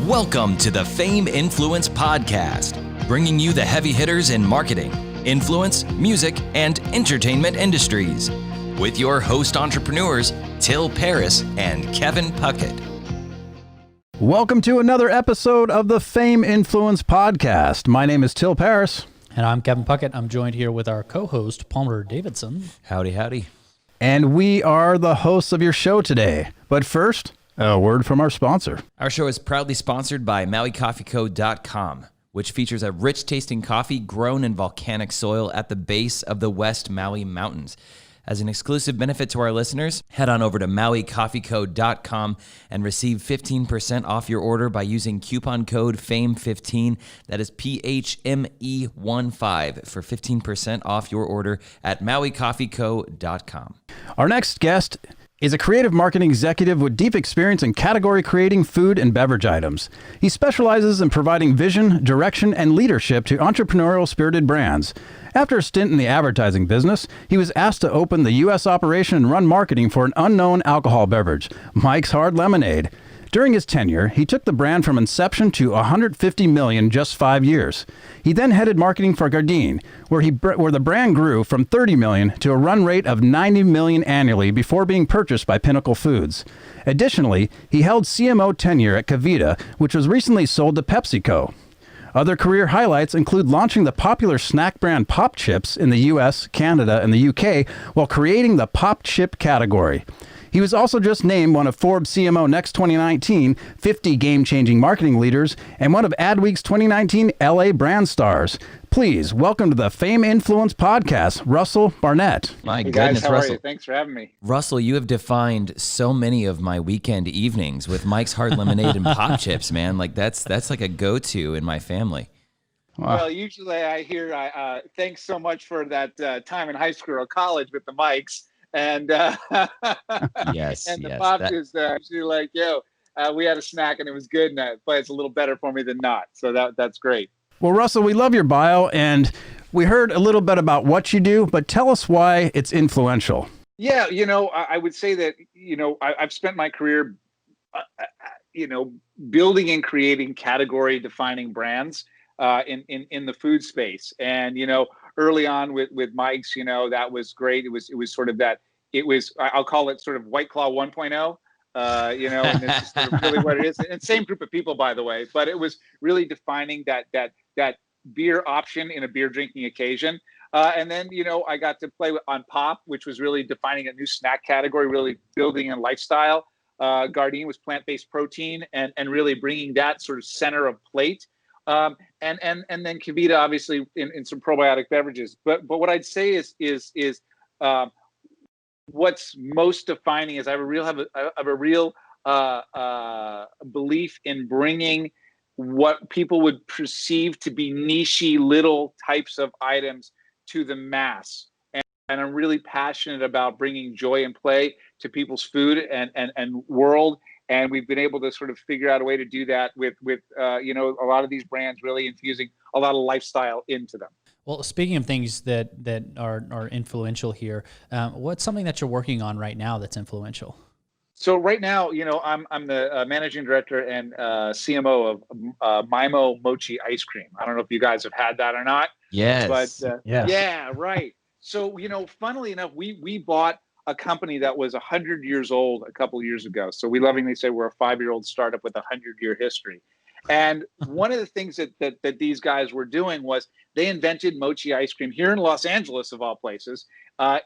Welcome to the Phame Influence Podcast, bringing you the heavy hitters in marketing, influence, music, and entertainment industries. With your host entrepreneurs, Till Paris and Kevin Puckett. Welcome to another episode of the Phame Influence Podcast. My name is Till Paris. And I'm Kevin Puckett. I'm joined here with our co-host, Palmer Davidson. Howdy, howdy. And we are the hosts of your show today. But first, a word from our sponsor. Our show is proudly sponsored by MauiCoffeeCo.com, which features a rich-tasting coffee grown in volcanic soil at the base of the West Maui Mountains. As an exclusive benefit to our listeners, head on over to MauiCoffeeCo.com and receive 15% off your order by using coupon code Phame15. That is PHME15 for 15% off your order at MauiCoffeeCo.com. Our next guest is a creative marketing executive with deep experience in category creating food and beverage items. He specializes in providing vision, direction, and leadership to entrepreneurial spirited brands. After a stint in the advertising business, he was asked to open the U.S. operation and run marketing for an unknown alcohol beverage, Mike's Hard Lemonade. During his tenure, he took the brand from inception to $150 million in just 5 years. He then headed marketing for Gardein, where the brand grew from $30 million to a run rate of $90 million annually before being purchased by Pinnacle Foods. Additionally, he held CMO tenure at KeVita, which was recently sold to PepsiCo. Other career highlights include launching the popular snack brand popchips in the US, Canada, and the UK while creating the pop chip category. He was also just named one of Forbes CMO Next 2019 50 Game-Changing Marketing Leaders and one of Adweek's 2019 LA Brand Stars. Please welcome to the Phame Influence Podcast, Russell Barnett. My goodness, how Russell. Are you? Thanks for having me. Russell, you have defined so many of my weekend evenings with Mike's Hard Lemonade and Pop Chips, man. Like that's like a go-to in my family. Wow. Well, usually I hear, thanks so much for that time in high school or college with the Mikes. And yes, and the yes, Pop is usually like, we had a snack and it was good, but it's a little better for me than not. So that's great. Well, Russell, we love your bio, and we heard a little bit about what you do, but tell us why it's influential. Yeah, I would say that, I've spent my career, building and creating category-defining brands in the food space. And, early on with Mike's, that was great. It was sort of that, I'll call it sort of White Claw 1.0. And this is sort of really what it is. And same group of people, by the way, but it was really defining that beer option in a beer drinking occasion. And then, I got to play on Pop, which was really defining a new snack category, really building a lifestyle. Gardein was plant-based protein and really bringing that sort of center of plate. And then KeVita, obviously, in some probiotic beverages. But what I'd say is what's most defining is I have a real belief in bringing what people would perceive to be niche-y little types of items to the mass. And I'm really passionate about bringing joy and play to people's food and world. And we've been able to sort of figure out a way to do that with a lot of these brands really infusing a lot of lifestyle into them. Well, speaking of things that are influential here, what's something that you're working on right now that's influential? So right now, I'm the Managing Director and CMO of Mochi Ice Cream. I don't know if you guys have had that or not. Yes. But yes. Yeah, right. So, funnily enough, we bought a company that was 100 years old a couple of years ago. So we lovingly say we're a 5-year-old startup with a 100-year history. And one of the things that these guys were doing was they invented Mochi Ice Cream here in Los Angeles, of all places,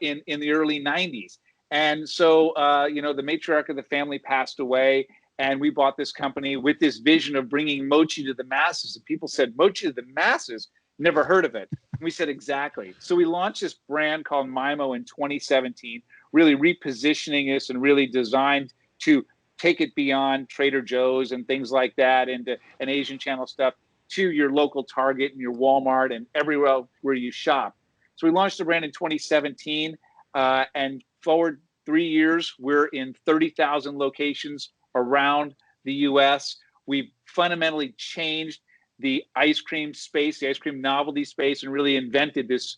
in the early 90s. And so, the matriarch of the family passed away, and we bought this company with this vision of bringing mochi to the masses. And people said, mochi to the masses? Never heard of it. And we said, exactly. So we launched this brand called Mimo in 2017, really repositioning this and really designed to take it beyond Trader Joe's and things like that into an Asian channel stuff to your local Target and your Walmart and everywhere where you shop. So we launched the brand in 2017 and forward 3 years, we're in 30,000 locations around the US. We've fundamentally changed the ice cream space, the ice cream novelty space, and really invented this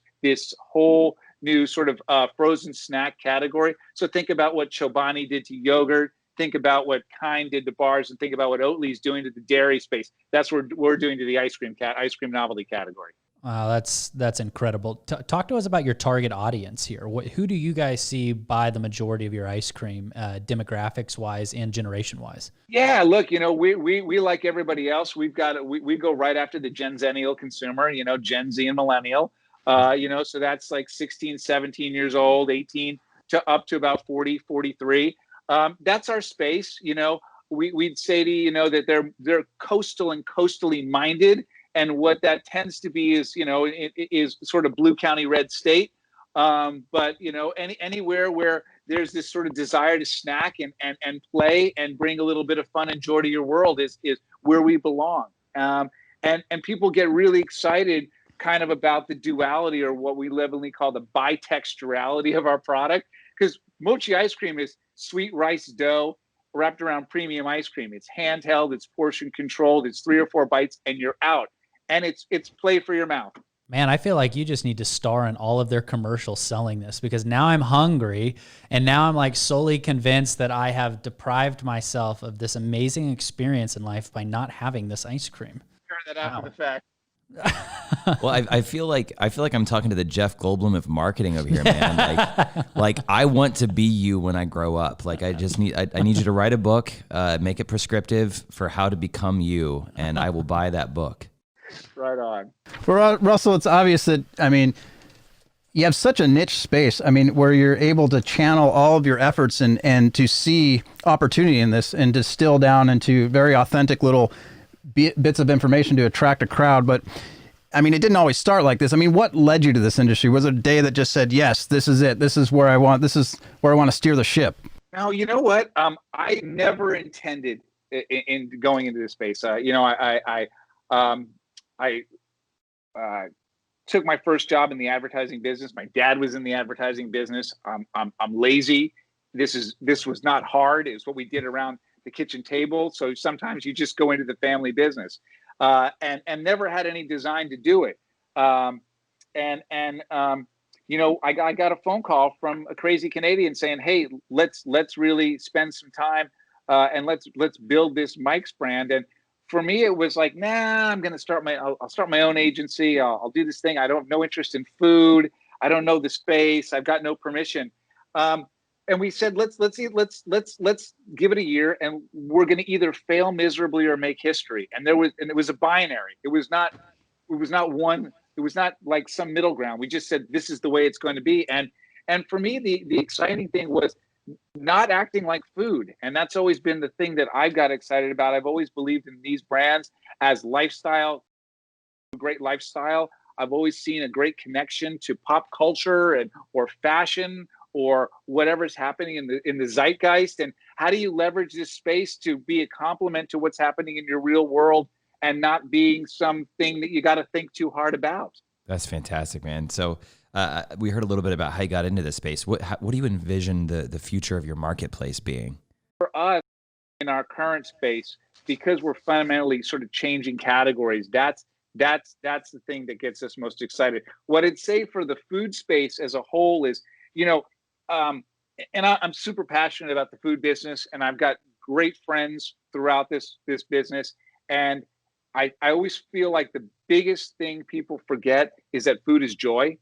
whole new sort of frozen snack category. So think about what Chobani did to yogurt, think about what Kind did to bars, and think about what Oatly's doing to the dairy space. That's what we're doing to the ice cream novelty category. Wow, that's incredible. Talk to us about your target audience here. Who do you guys see buy the majority of your ice cream, demographics wise and generation wise? Yeah, look, we like everybody else. We go right after the Gen-Zennial consumer, Gen Z and millennial. So that's like 16, 17 years old, 18 to up to about 40, 43. That's our space. We'd say to you, that they're coastal and coastally minded. And what that tends to be is, is sort of blue county red state. But, anywhere where there's this sort of desire to snack and play and bring a little bit of fun and joy to your world is where we belong. And people get really excited kind of about the duality, or what we lovingly call the bitexturality of our product. Because Mochi Ice Cream is sweet rice dough wrapped around premium ice cream. It's handheld, it's portion controlled, it's 3 or 4 bites and you're out. And it's play for your mouth. Man, I feel like you just need to star in all of their commercials selling this, because now I'm hungry and now I'm like solely convinced that I have deprived myself of this amazing experience in life by not having this ice cream. Turn that after the fact. Well, I feel like I'm talking to the Jeff Goldblum of marketing over here, man. Like I want to be you when I grow up. Like I need you to write a book, make it prescriptive for how to become you, and I will buy that book. Right on. For Russell, it's obvious that, you have such a niche space, where you're able to channel all of your efforts and to see opportunity in this and distill down into very authentic little bits of information to attract a crowd. But it didn't always start like this. What led you to this industry? Was it a day that just said, yes, this is it. This is where I want to steer the ship? No, you know what? I never intended in going into this space. I took my first job in the advertising business. My dad was in the advertising business. I'm lazy. This was not hard. It was what we did around the kitchen table. So sometimes you just go into the family business, and never had any design to do it. I got a phone call from a crazy Canadian saying, "Hey, let's really spend some time, and let's build this Mike's brand." And for me, it was like, nah, I'll start my own agency. I'll do this thing. I don't have no interest in food. I don't know the space. I've got no permission. And we said, let's give it a year, and we're going to either fail miserably or make history. And it was a binary. It was not one. It was not like some middle ground. We just said, this is the way it's going to be. And for me, the exciting thing was not acting like food. And that's always been the thing that I got excited about. I've always believed in these brands as lifestyle, great lifestyle. I've always seen a great connection to pop culture or fashion or whatever's happening in the zeitgeist. And how do you leverage this space to be a complement to what's happening in your real world and not being something that you got to think too hard about? That's fantastic, man. So we heard a little bit about how you got into this space. What do you envision the future of your marketplace being? For us, in our current space, because we're fundamentally sort of changing categories, that's the thing that gets us most excited. What I'd say for the food space as a whole is, and I'm super passionate about the food business, and I've got great friends throughout this business. And I always feel like the biggest thing people forget is that food is joy.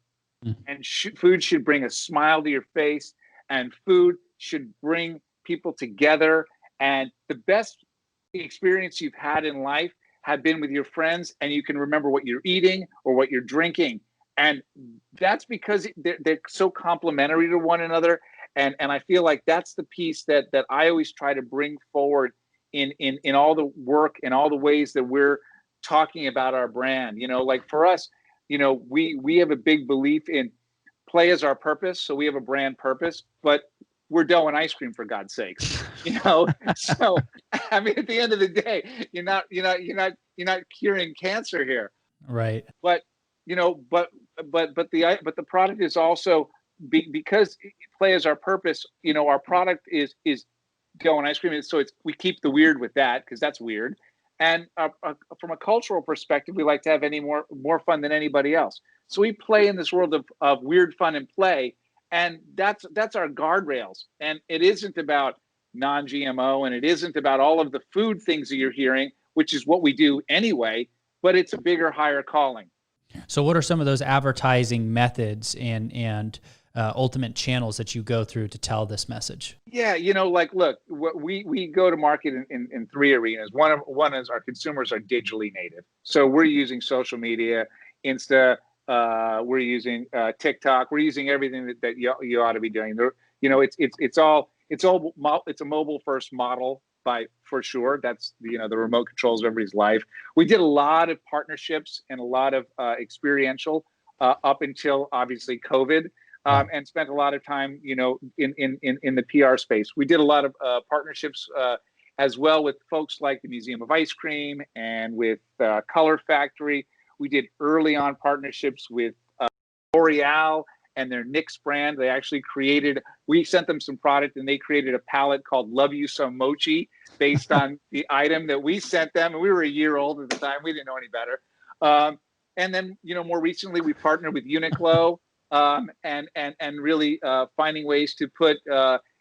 And food should bring a smile to your face, and food should bring people together. And the best experience you've had in life have been with your friends, and you can remember what you're eating or what you're drinking. And that's because they're so complementary to one another. And I feel like that's the piece that I always try to bring forward in all the work and all the ways that we're talking about our brand. Like for us, we have a big belief in play as our purpose. So we have a brand purpose, but we're dough and ice cream, for God's sakes. So at the end of the day, you're not curing cancer here. Right. But the product is also because play as our purpose, our product is dough and ice cream. So we keep the weird with that, because that's weird. And from a cultural perspective, we like to have any more fun than anybody else. So we play in this world of weird fun and play, and that's our guardrails. And it isn't about non-GMO, and it isn't about all of the food things that you're hearing, which is what we do anyway, but it's a bigger, higher calling. So what are some of those advertising methods and ultimate channels that you go through to tell this message? Yeah, look, we go to market in three arenas. One is our consumers are digitally native. So we're using social media, Insta, we're using TikTok, we're using everything that you ought to be doing. It's a mobile first model for sure. That's the remote controls everybody's life. We did a lot of partnerships and a lot of experiential up until obviously COVID. And spent a lot of time, in the PR space. We did a lot of partnerships as well with folks like the Museum of Ice Cream and with Color Factory. We did early on partnerships with L'Oreal and their NYX brand. We sent them some product and they created a palette called Love You So Mochi based on the item that we sent them. And we were a year old at the time. We didn't know any better. And then, more recently we partnered with Uniqlo. And really finding ways to put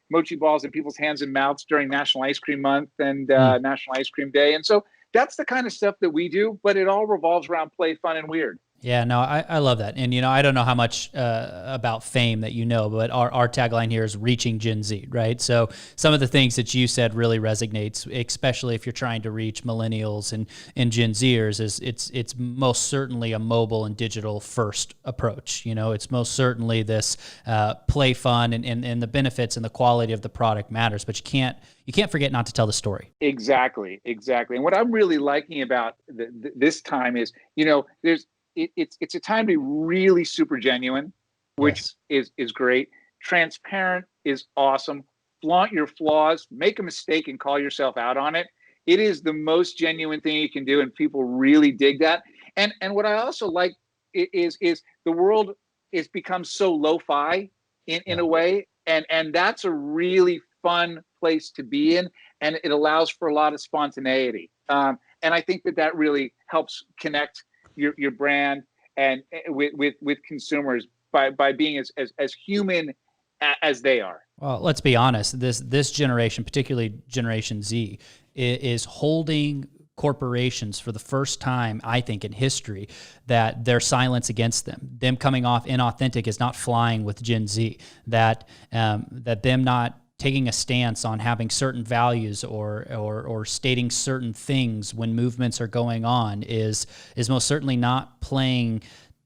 mochi balls in people's hands and mouths during National Ice Cream Month and National Ice Cream Day. And so that's the kind of stuff that we do, but it all revolves around play, fun, and weird. Yeah, no, I love that. And, I don't know how much about Phame that you know, but our tagline here is reaching Gen Z, right? So some of the things that you said really resonates, especially if you're trying to reach millennials and Gen Zers, is it's most certainly a mobile and digital first approach. It's most certainly this play fun and the benefits and the quality of the product matters, but you can't forget not to tell the story. Exactly. And what I'm really liking about this time is, it's a time to be really super genuine, which is great. Transparent is awesome. Flaunt your flaws, make a mistake and call yourself out on it. It is the most genuine thing you can do, and people really dig that. And what I also like is the world has become so lo-fi in a way, and that's a really fun place to be in, and it allows for a lot of spontaneity. And I think that really helps connect your brand and with consumers by being as human as they are. Well, let's be honest. This generation, particularly Generation Z, is holding corporations for the first time, I think, in history, that their silence against them coming off inauthentic is not flying with Gen Z. That them not taking a stance on having certain values or stating certain things when movements are going on is most certainly not playing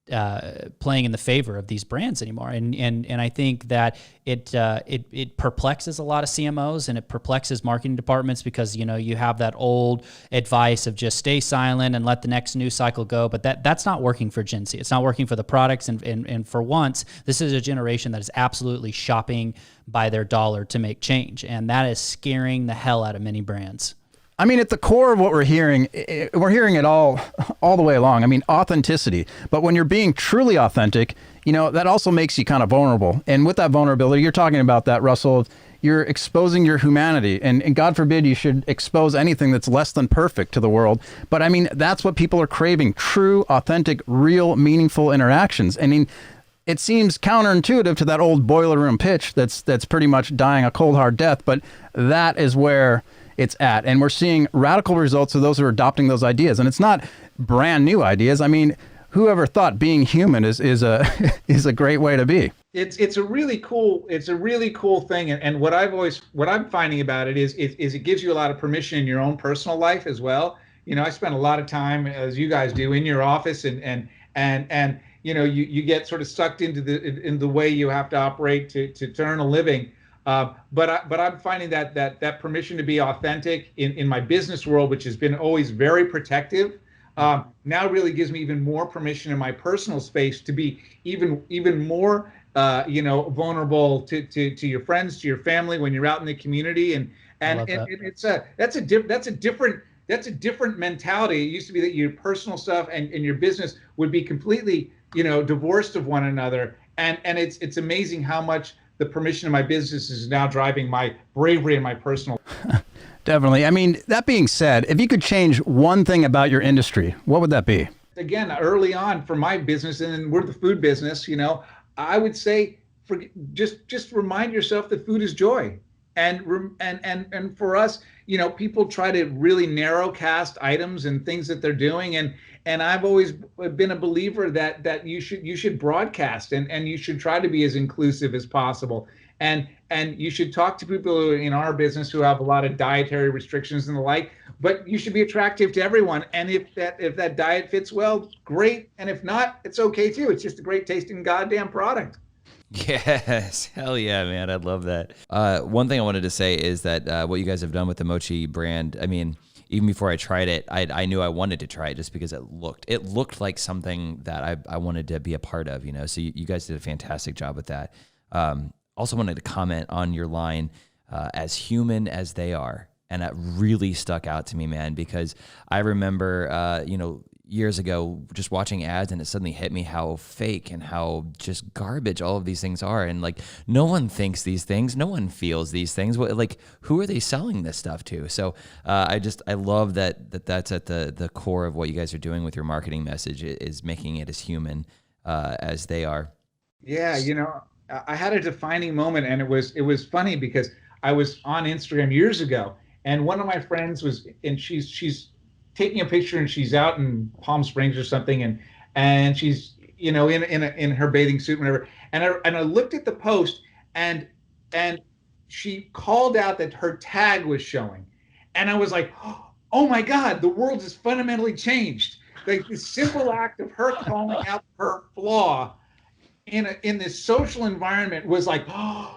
in the favor of these brands anymore. And I think that it perplexes a lot of CMOs and it perplexes marketing departments because, you have that old advice of just stay silent and let the next news cycle go. But that's not working for Gen Z. It's not working for the products. And for once, this is a generation that is absolutely shopping by their dollar to make change. And that is scaring the hell out of many brands. I mean, at the core of what we're hearing it all the way along. I mean, authenticity. But when you're being truly authentic, that also makes you kind of vulnerable. And with that vulnerability, you're talking about that, Russell, you're exposing your humanity. And God forbid you should expose anything that's less than perfect to the world. But I mean, that's what people are craving. True, authentic, real, meaningful interactions. I mean, it seems counterintuitive to that old boiler room pitch that's pretty much dying a cold, hard death. But that is where it's at. And we're seeing radical results of those who are adopting those ideas. And it's not brand new ideas. I mean, whoever thought being human is a great way to be. It's a really cool thing. And what I'm finding about it is it gives you a lot of permission in your own personal life as well. I spend a lot of time, as you guys do, in your office and you get sort of sucked into the way you have to operate to earn a living. But I'm finding that permission to be authentic in my business world, which has been always very protective, now really gives me even more permission in my personal space to be even more vulnerable to your friends, to your family when you're out in the community, and that's a different mentality. It used to be that your personal stuff and your business would be completely divorced of one another, and it's amazing how much the permission of my business is now driving my bravery in my personal. Definitely. I mean, that being said, if you could change one thing about your industry, what would that be? Again, early on for my business, and we're the food business, I would say just remind yourself that food is joy. And for us, people try to really narrow cast items and things that they're doing, and I've always been a believer that you should broadcast, and you should try to be as inclusive as possible, and you should talk to people in our business who have a lot of dietary restrictions and the like, but you should be attractive to everyone. And if that diet fits well, great, and if not, it's okay too. It's just a great tasting goddamn product. Yes. Hell yeah, man. I love that. One thing I wanted to say is that what you guys have done with the Mochi brand, I mean, even before I tried it, I knew I wanted to try it just because it looked like something that I wanted to be a part of, so you guys did a fantastic job with that. Also wanted to comment on your line, as human as they are. And that really stuck out to me, man, because I remember, years ago, just watching ads, and it suddenly hit me how fake and how just garbage all of these things are. And like, no one thinks these things, no one feels these things. Like, who are they selling this stuff to? So I love that's at the core of what you guys are doing with your marketing message, is making it as human as they are. Yeah, I had a defining moment, and it was funny because I was on Instagram years ago, and one of my friends and she's taking a picture, and she's out in Palm Springs or something, and she's in her bathing suit, whatever. And I looked at the post, and she called out that her tag was showing, and I was like, oh my God, the world has fundamentally changed. Like, the simple act of her calling out her flaw in this social environment was like, oh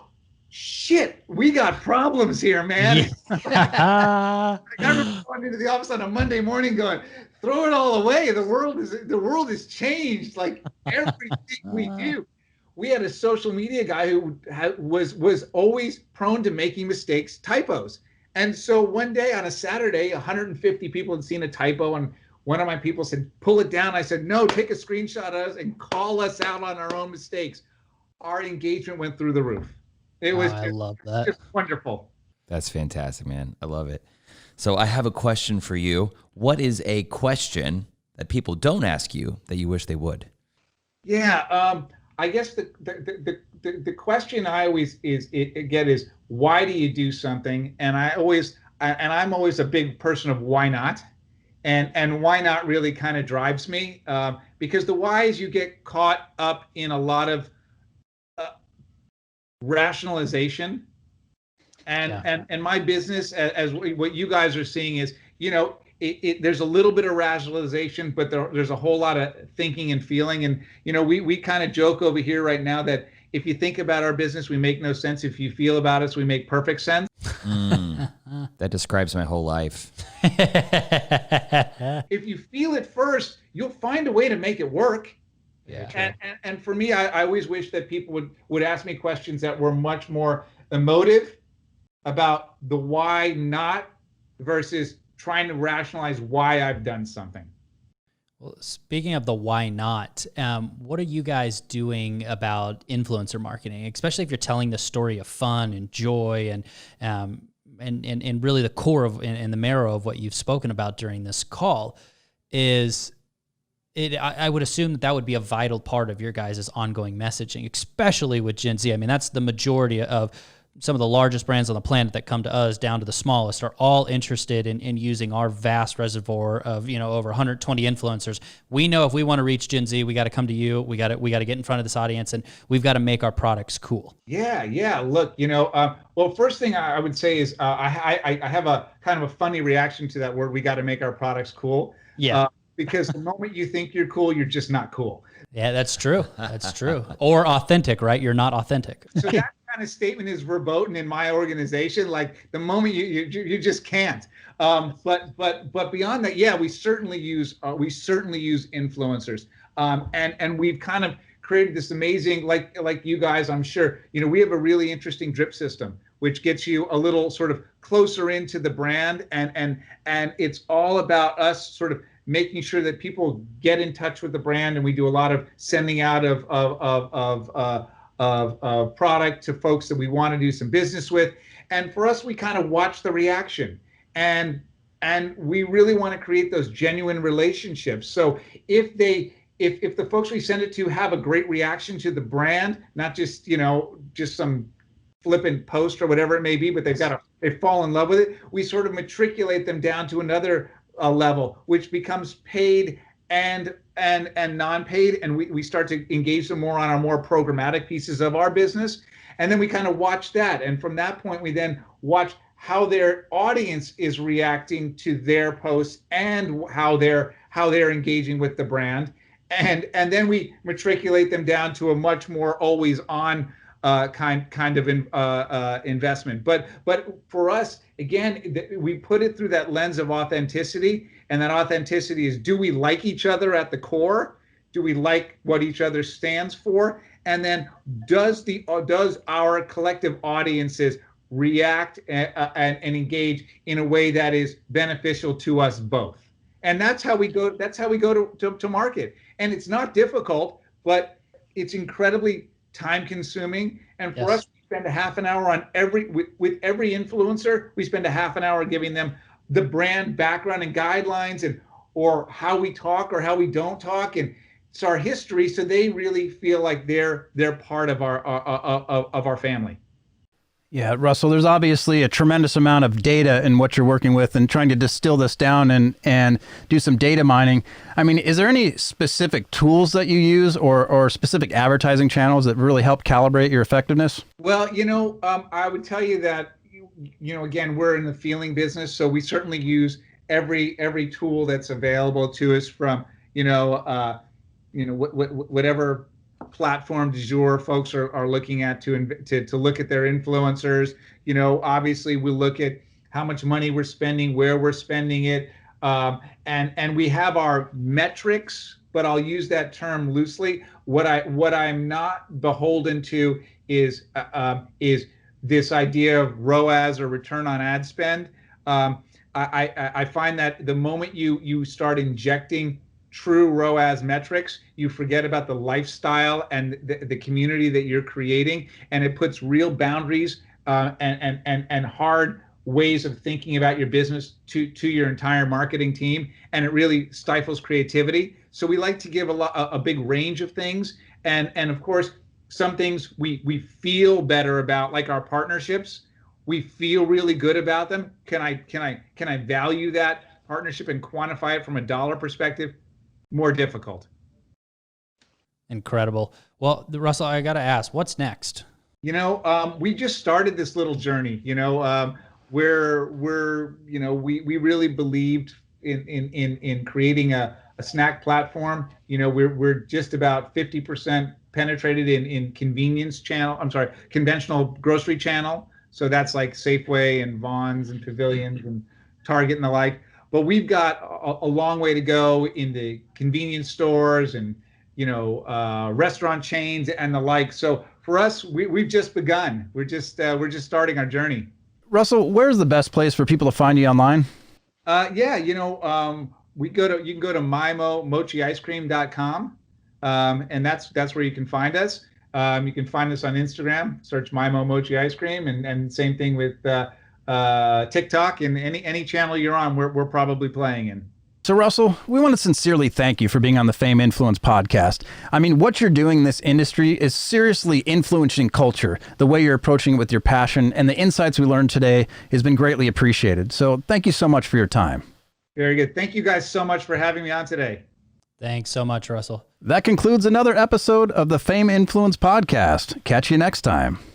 shit, we got problems here, man. I remember going into the office on a Monday morning going, throw it all away. The world has changed. Like, everything we do. We had a social media guy who was always prone to making mistakes, typos. And so one day on a Saturday, 150 people had seen a typo, and one of my people said, pull it down. I said, no, take a screenshot of us and call us out on our own mistakes. Our engagement went through the roof. It was I love that. just wonderful. That's fantastic, man. I love it. So I have a question for you. What is a question that people don't ask you that you wish they would? Yeah, I guess the question I always get is, why do you do something? And I'm always a big person of why not, and why not really kind of drives me, because the whys, you get caught up in a lot of rationalization, and my business, as what you guys are seeing is, there's a little bit of rationalization, but there's a whole lot of thinking and feeling. And we kind of joke over here right now that if you think about our business, we make no sense. If you feel about us, we make perfect sense. That describes my whole life. If you feel it first, you'll find a way to make it work. Yeah. And for me, I always wish that people would ask me questions that were much more emotive about the why not, versus trying to rationalize why I've done something. Well, speaking of the why not, what are you guys doing about influencer marketing, especially if you're telling the story of fun and joy and really the core of and the marrow of what you've spoken about during this call is it? I would assume that would be a vital part of your guys' ongoing messaging, especially with Gen Z. I mean, that's the majority of some of the largest brands on the planet that come to us, down to the smallest, are all interested in using our vast reservoir of, over 120 influencers. We know if we want to reach Gen Z, we got to come to you. We got to get in front of this audience, and we've got to make our products cool. Yeah. Look, well, first thing I would say is I have a kind of a funny reaction to that word. We got to make our products cool. Yeah. Because the moment you think you're cool, you're just not cool. Yeah, that's true. That's true. Or authentic, right? You're not authentic. So that kind of statement is verboten in my organization. Like, the moment you just can't. But beyond that, yeah, we certainly use influencers. And we've kind of created this amazing, like you guys, I'm sure, we have a really interesting drip system, which gets you a little sort of closer into the brand, and it's all about us sort of making sure that people get in touch with the brand, and we do a lot of sending out of product to folks that we want to do some business with. And for us, we kind of watch the reaction, and we really want to create those genuine relationships. So if the folks we send it to have a great reaction to the brand, not just just some flippant post or whatever it may be, but they fall in love with it. We sort of matriculate them down to another level, which becomes paid and non-paid, and we start to engage them more on our more programmatic pieces of our business, and then we kind of watch that, and from that point we then watch how their audience is reacting to their posts and how they're engaging with the brand, and then we matriculate them down to a much more always on kind of investment. But for us, again, we put it through that lens of authenticity, and that authenticity is, do we like each other at the core? Do we like what each other stands for? And then does our collective audiences react and engage in a way that is beneficial to us both? And that's how we go. That's how we go to market. And it's not difficult, but it's incredibly time consuming. And for us, we spend a half an hour on with every influencer. We spend a half an hour giving them the brand background and guidelines, and or how we talk or how we don't talk, and it's our history, so they really feel like they're part of our family. Yeah, Russell, there's obviously a tremendous amount of data in what you're working with and trying to distill this down and do some data mining. I mean, is there any specific tools that you use or specific advertising channels that really help calibrate your effectiveness? Well, I would tell you that, again, we're in the feeling business, so we certainly use every tool that's available to us, from, whatever platform du jour folks are looking at to look at their influencers. Obviously we look at how much money we're spending, where we're spending it, and we have our metrics, but I'll use that term loosely. What I'm not beholden to is this idea of ROAS, or return on ad spend. I find that the moment you start injecting true ROAS metrics, you forget about the lifestyle and the community that you're creating, and it puts real boundaries and hard ways of thinking about your business to your entire marketing team, and it really stifles creativity. So we like to give a big range of things, and of course some things we feel better about, like our partnerships. We feel really good about them. Can I value that partnership and quantify it from a dollar perspective? More difficult. Incredible. Well, Russell, I got to ask, what's next? We just started this little journey. Where we really believed in creating a snack platform. We're just about 50% penetrated in conventional grocery channel. So that's like Safeway and Vons and Pavilions and Target and the like. But we've got a long way to go in the convenience stores and restaurant chains and the like. So for us, we've just begun. We're just starting our journey. Russell, where's the best place for people to find you online? You can go to mochiicecream.com, and that's where you can find us. You can find us on Instagram, search Mimo Mochi Ice Cream, and same thing with TikTok, and any channel you're on, we're probably playing in. So Russell, we want to sincerely thank you for being on the Phame Influence podcast. I mean, what you're doing in this industry is seriously influencing culture. The way you're approaching it with your passion and the insights we learned today has been greatly appreciated. So thank you so much for your time. Very good. Thank you guys so much for having me on today. Thanks so much, Russell. That concludes another episode of the Phame Influence podcast. Catch you next time.